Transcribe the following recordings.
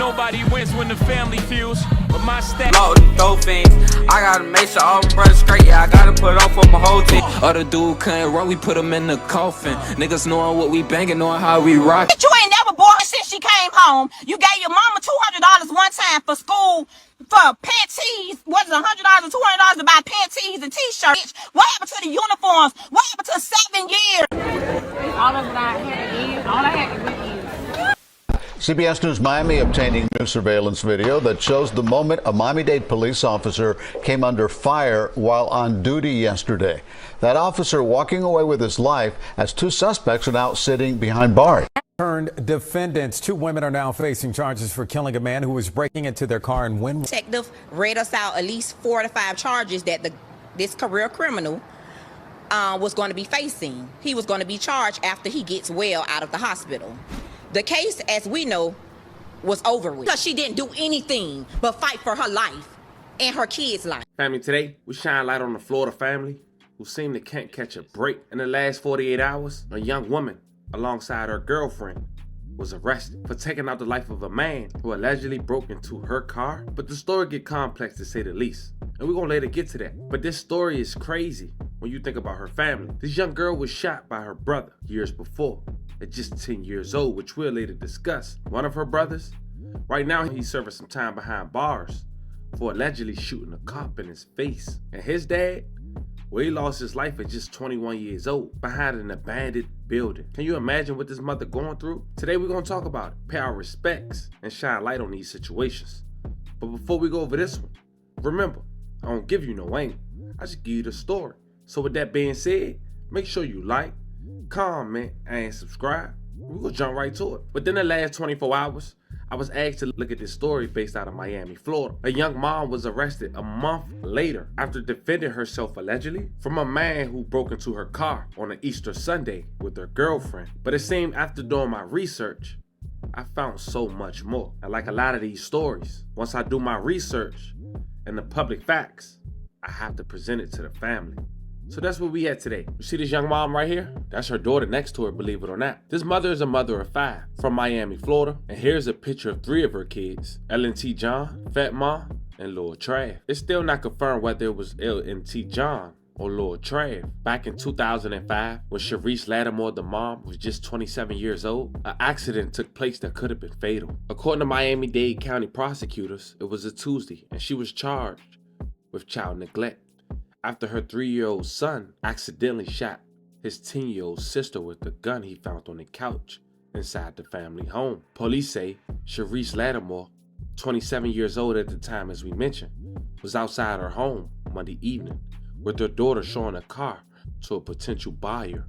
Nobody wins when the family feels, but my stack. Loading dope fiends. I gotta make sure all my brothers straight. Yeah, I gotta put on for my whole team. Other dude couldn't roll, we put him in the coffin. Niggas knowing what we banging, knowing how we rock. You ain't never bored since she came home. You gave your mama $200 one time for school for panties. Was it $100 or $200 to buy panties and t-shirts? What happened to the uniforms? What happened to 7 years? All of that I had to give. All I had to give. CBS News Miami obtaining new surveillance video that shows the moment a Miami-Dade police officer came under fire while on duty yesterday. That officer walking away with his life as two suspects are now sitting behind bars. Turned defendants. 2 women are now facing charges for killing a man who was breaking into their car in Wynwood. Detective read us out at least 4 to 5 charges that this career criminal was going to be facing. He was going to be charged after he gets well out of the hospital. The case, as we know, was over with because she didn't do anything but fight for her life and her kids' life. Family, today we shine light on the Florida family who seem to can't catch a break. In the last 48 hours, a young woman alongside her girlfriend was arrested for taking out the life of a man who allegedly broke into her car. But the story get complex to say the least, and we're gonna later get to that. But this story is crazy when you think about her family. This young girl was shot by her brother years before at just 10 years old, which we'll later discuss. One of her brothers, right now he's serving some time behind bars for allegedly shooting a cop in his face. And his dad, well, he lost his life at just 21 years old behind an abandoned building. Can you imagine what this mother going through? Today we're gonna talk about it, pay our respects, and shine light on these situations. But before we go over this one, remember, I don't give you no angle, I just give you the story. So with that being said, make sure you like, comment, and subscribe. We're gonna jump right to it. Within the last 24 hours, I was asked to look at this story based out of Miami, Florida. A young mom was arrested a month later after defending herself allegedly from a man who broke into her car on an Easter Sunday with her girlfriend. But it seemed after doing my research, I found so much more. And like a lot of these stories, once I do my research and the public facts, I have to present it to the family. So that's what we had today. You see this young mom right here? That's her daughter next to her, believe it or not. This mother is a mother of 5 from Miami, Florida. And here's a picture of 3 of her kids. L&T John, Fat Mom, and Lord Trav. It's still not confirmed whether it was L&T John or Lord Trav. Back in 2005, when Sharice Lattimore, the mom, was just 27 years old, an accident took place that could have been fatal. According to Miami-Dade County prosecutors, it was a Tuesday, and she was charged with child neglect after her 3-year-old son accidentally shot his 10-year-old sister with the gun he found on the couch inside the family home. Police say Sharice Lattimore, 27 years old at the time as we mentioned, was outside her home Monday evening with her daughter showing a car to a potential buyer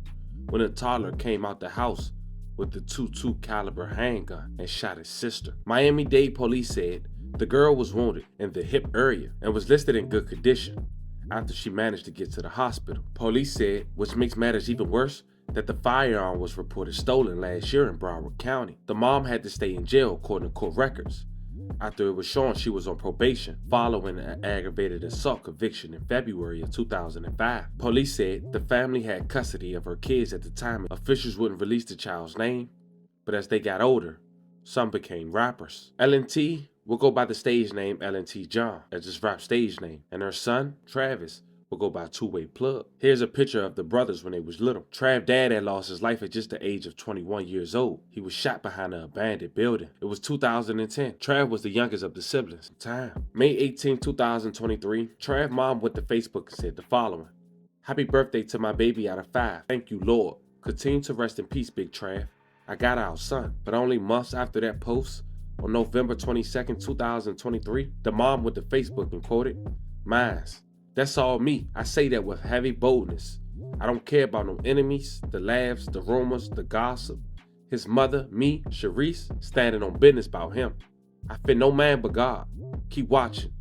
when a toddler came out the house with the .22 caliber handgun and shot his sister. Miami-Dade police said the girl was wounded in the hip area and was listed in good condition after she managed to get to the hospital. Police said, which makes matters even worse, that the firearm was reported stolen last year in Broward County. The mom had to stay in jail according to court records after it was shown she was on probation following an aggravated assault conviction in February of 2005. Police said the family had custody of her kids at the time. Officials wouldn't release the child's name, but as they got older, some became rappers. L&T will go by the stage name L&T John, that's his rap stage name, and her son, Travis, will go by Two-Way Plug. Here's a picture of the brothers when they was little. Trav dad had lost his life at just the age of 21 years old. He was shot behind an abandoned building. It was 2010. Trav was the youngest of the siblings at the time. May 18, 2023, Trav mom went to Facebook and said the following: "Happy birthday to my baby out of 5. Thank you, Lord. Continue to rest in peace, Big Trav. I got our son." But only months after that post, on November 22nd, 2023, the mom went to Facebook and quoted, "Mines. That's all me. I say that with heavy boldness. I don't care about no enemies, the laughs, the rumors, the gossip. His mother, me, Sharice, standing on business about him. I fear no man but God. Keep watching.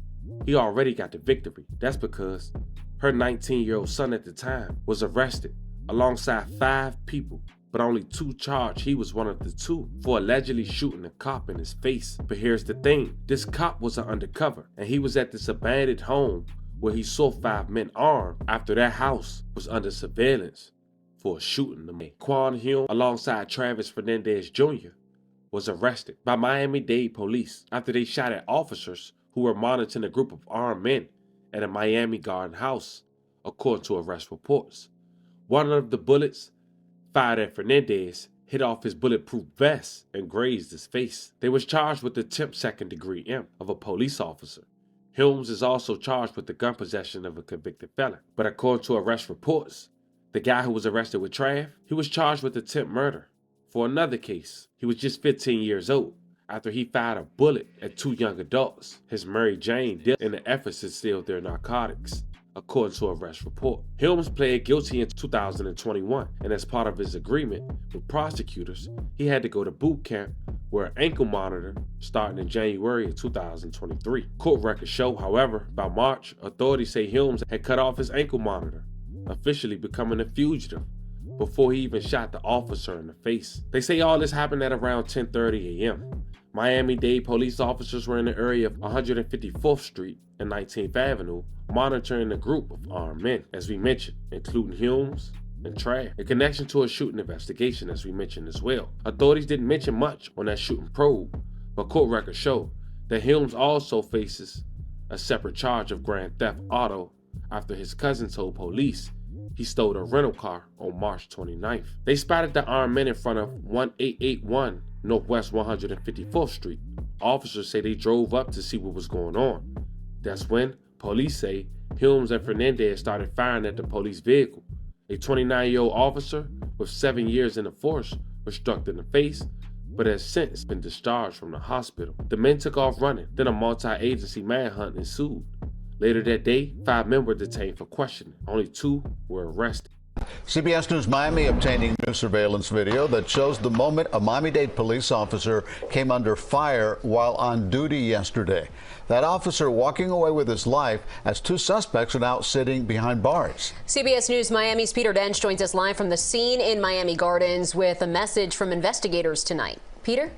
He already got the victory." That's because her 19-year-old son at the time was arrested alongside 5 people, but only 2 charged. He was one of the 2 for allegedly shooting a cop in his face. But here's the thing, this cop was an undercover, and he was at this abandoned home where he saw 5 men armed after that house was under surveillance for shooting them. Quan Hume alongside Travis Fernandez Jr. was arrested by Miami-Dade police after they shot at officers who were monitoring a group of armed men at a Miami Garden house, according to arrest reports. One of the bullets fired at Fernandez hit off his bulletproof vest and grazed his face. They was charged with the attempted second-degree imp of a police officer. Helms is also charged with the gun possession of a convicted felon. But according to arrest reports, the guy who was arrested with Trav, he was charged with attempted murder. For another case, he was just 15 years old after he fired a bullet at two young adults, his Mary Jane dealt in the efforts to steal their narcotics, according to arrest report. Helms pled guilty in 2021, and as part of his agreement with prosecutors, he had to go to boot camp where an ankle monitor starting in January of 2023. Court records show, however, by March, authorities say Helms had cut off his ankle monitor, officially becoming a fugitive, before he even shot the officer in the face. They say all this happened at around 10:30 a.m. Miami-Dade police officers were in the area of 154th Street and 19th Avenue, monitoring a group of armed men, as we mentioned, including Helms and Trav, in connection to a shooting investigation, as we mentioned as well. Authorities didn't mention much on that shooting probe, but court records show that Helms also faces a separate charge of grand theft auto after his cousin told police he stole a rental car on March 29th. They spotted the armed men in front of 1881 Northwest 154th Street. Officers say they drove up to see what was going on. That's when police say Helms and Fernandez started firing at the police vehicle. A 29-year-old officer with 7 years in the force was struck in the face, but has since been discharged from the hospital. The men took off running, then a multi-agency manhunt ensued. Later that day, 5 men were detained for questioning. Only 2 were arrested. CBS News Miami obtaining new surveillance video that shows the moment a Miami-Dade police officer came under fire while on duty yesterday. That officer walking away with his life as 2 suspects are now sitting behind bars. CBS News Miami's Peter Dench joins us live from the scene in Miami Gardens with a message from investigators tonight. Peter?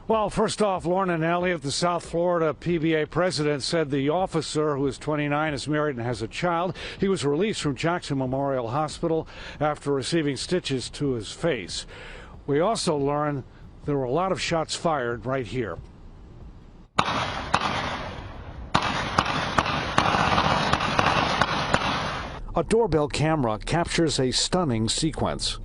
Well, first off, Lorna Elliott, the South Florida PBA president, said the officer, who is 29, is married and has a child. He was released from Jackson Memorial Hospital after receiving stitches to his face. We also learned there were a lot of shots fired right here. A doorbell camera captures a stunning sequence.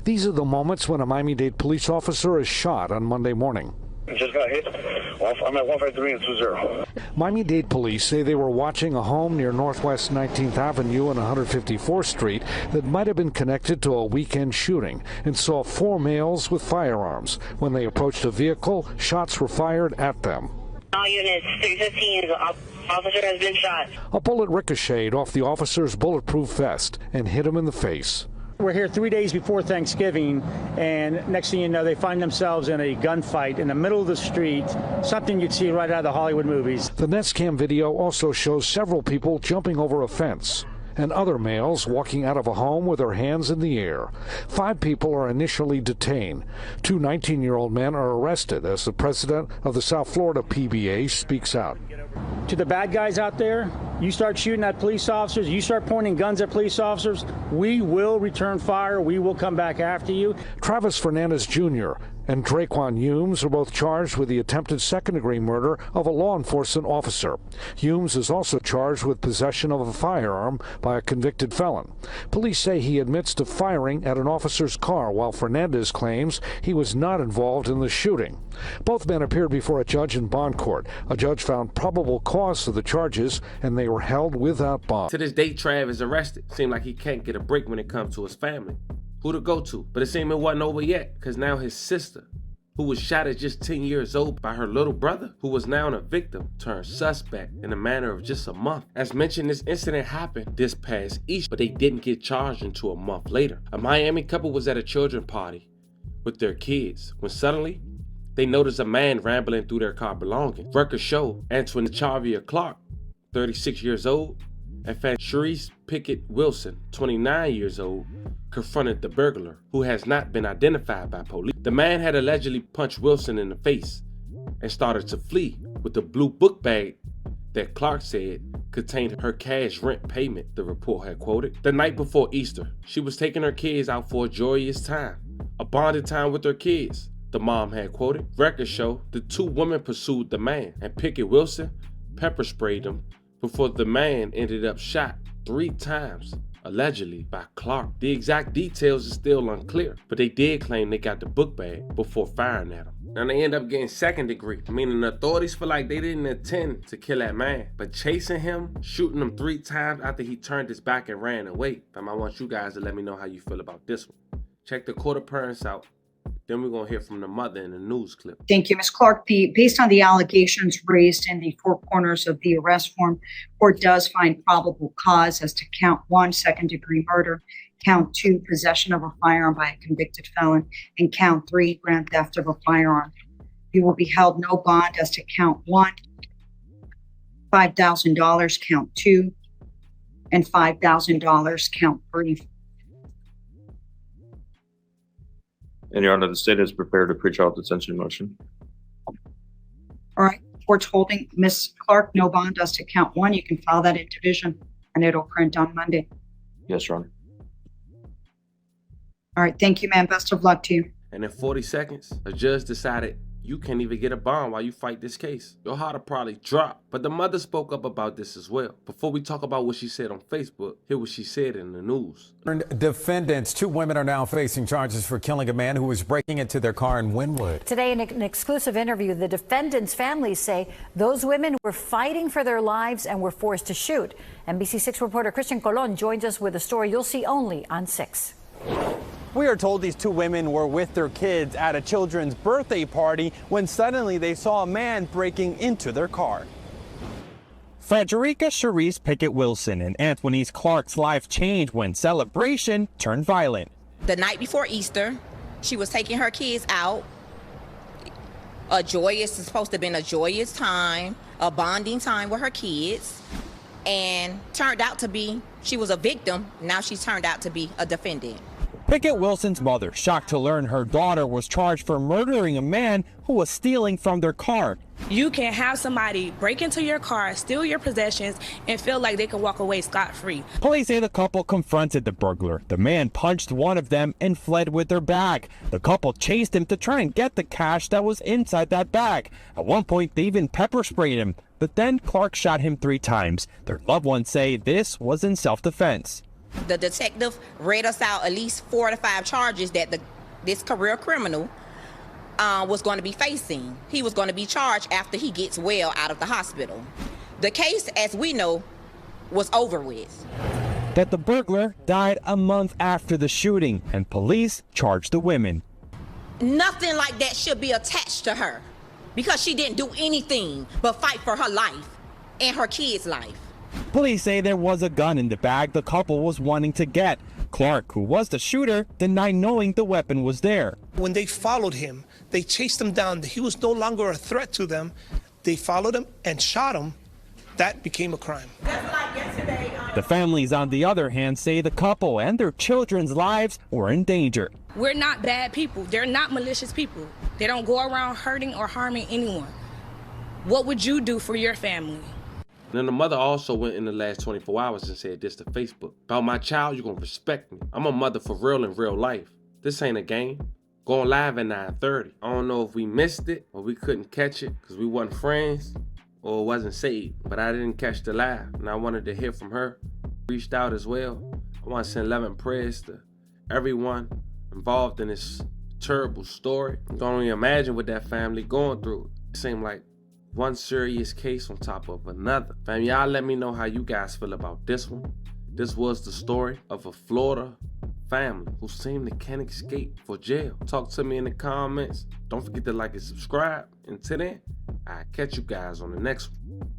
These are the moments when a Miami-Dade police officer is shot on Monday morning. Just got hit. I'm at 153 and 20. Miami-Dade police say they were watching a home near Northwest 19th Avenue and 154th Street that might have been connected to a weekend shooting and saw 4 males with firearms. When they approached a vehicle, shots were fired at them. All units, 315, the officer has been shot. A bullet ricocheted off the officer's bulletproof vest and hit him in the face. We're here 3 days before Thanksgiving, and next thing you know, they find themselves in a gunfight in the middle of the street, something you'd see right out of the Hollywood movies. The Netscam video also shows several people jumping over a fence and other males walking out of a home with their hands in the air. 5 people are initially detained. 2 19-year-old men are arrested as the president of the South Florida PBA speaks out. To the bad guys out there, you start shooting at police officers, you start pointing guns at police officers, we will return fire, we will come back after you. Travis Fernandez Jr. and Draquan Humes are both charged with the attempted second-degree murder of a law enforcement officer. Humes is also charged with possession of a firearm by a convicted felon. Police say he admits to firing at an officer's car, while Fernandez claims he was not involved in the shooting. Both men appeared before a judge in bond court. A judge found probable cause for the charges, and they were held without bond. To this day, Trav is arrested. Seemed like he can't get a break when it comes to his family. Who to go to? But it seemed it wasn't over yet, because now his sister, who was shot at just 10 years old by her little brother, who was now a victim, turned suspect in a matter of just a month. As mentioned, this incident happened this past Easter, but they didn't get charged until a month later. A Miami couple was at a children's party with their kids when suddenly they noticed a man rambling through their car belongings. Records show Antoine Charvia Clark, 36 years old, and Sharice Pickett Wilson, 29 years old, confronted the burglar, who has not been identified by police. The man had allegedly punched Wilson in the face and started to flee with the blue book bag that Clark said contained her cash rent payment, the report had quoted. The night before Easter, she was taking her kids out for a joyous time a bonding time with their kids, the mom had quoted. Records show the two women pursued the man, and Pickett Wilson pepper sprayed him before the man ended up shot 3 times, allegedly by Clark. The exact details is still unclear, but they did claim they got the book bag before firing at him. Now they end up getting second degree, meaning the authorities feel like they didn't intend to kill that man, but chasing him, shooting him 3 times after he turned his back and ran away. I want you guys to let me know how you feel about this one. Check the court appearance out. Then we're gonna hear from the mother in the news clip. Thank you, Ms. Clark. Based on the allegations raised in the 4 corners of the arrest form, court does find probable cause as to count 1, second-degree murder, count 2, possession of a firearm by a convicted felon, and count 3, grand theft of a firearm. You will be held no bond as to count 1, $5,000, count 2, and $5,000, count 3. And Your Honor, the state is prepared to pretrial detention motion. All right, court's holding Ms. Clark no bond as to count 1. You can file that in division, and it'll print on Monday. Yes, Your Honor. All right, thank you, ma'am. Best of luck to you. And in 40 seconds, a judge decided you can't even get a bond while you fight this case. Your heart will probably drop. But the mother spoke up about this as well. Before we talk about what she said on Facebook, hear what she said in the news. Defendants, 2 women are now facing charges for killing a man who was breaking into their car in Wynwood. Today, in an exclusive interview, the defendants' families say those women were fighting for their lives and were forced to shoot. NBC6 reporter Christian Colon joins us with a story you'll see only on 6. We are told these 2 women were with their kids at a children's birthday party when suddenly they saw a man breaking into their car. Frederica Cherise Pickett Wilson and Anthony's Clark's life changed when celebration turned violent. The night before Easter, she was taking her kids out. It's supposed to have been a joyous time, a bonding time with her kids, and turned out to be, she was a victim. Now she's turned out to be a defendant. Pickett Wilson's mother, shocked to learn her daughter was charged for murdering a man who was stealing from their car. You can have somebody break into your car, steal your possessions, and feel like they can walk away scot-free. Police say the couple confronted the burglar. The man punched one of them and fled with their bag. The couple chased him to try and get the cash that was inside that bag. At one point, they even pepper sprayed him, but then Clark shot him 3 times. Their loved ones say this was in self-defense. The detective read us out at least 4 to 5 charges that this career criminal was going to be facing. He was going to be charged after he gets well out of the hospital. The case, as we know, was over with. That the burglar died a month after the shooting, and police charged the women. Nothing like that should be attached to her because she didn't do anything but fight for her life and her kids' life. Police say there was a gun in the bag the couple was wanting to get. Clark, who was the shooter, denied knowing the weapon was there. When they followed him, they chased him down. He was no longer a threat to them. They followed him and shot him. That became a crime. The families, on the other hand, say the couple and their children's lives were in danger. We're not bad people. They're not malicious people. They don't go around hurting or harming anyone. What would you do for your family? Then the mother also went in the last 24 hours and said this to Facebook. About my child, you're gonna respect me. I'm a mother for real in real life. This ain't a game. Going live at 9:30. I don't know if we missed it or we couldn't catch it because we wasn't friends or it wasn't saved. But I didn't catch the live and I wanted to hear from her. Reached out as well. I want to send love and prayers to everyone involved in this terrible story. I don't even imagine what that family going through. It seemed like one serious case on top of another. Fam, y'all let me know how you guys feel about this one. This was the story of a Florida family who seemed to can't escape for jail. Talk to me in the comments. Don't forget to like and subscribe. Until then, I'll catch you guys on the next one.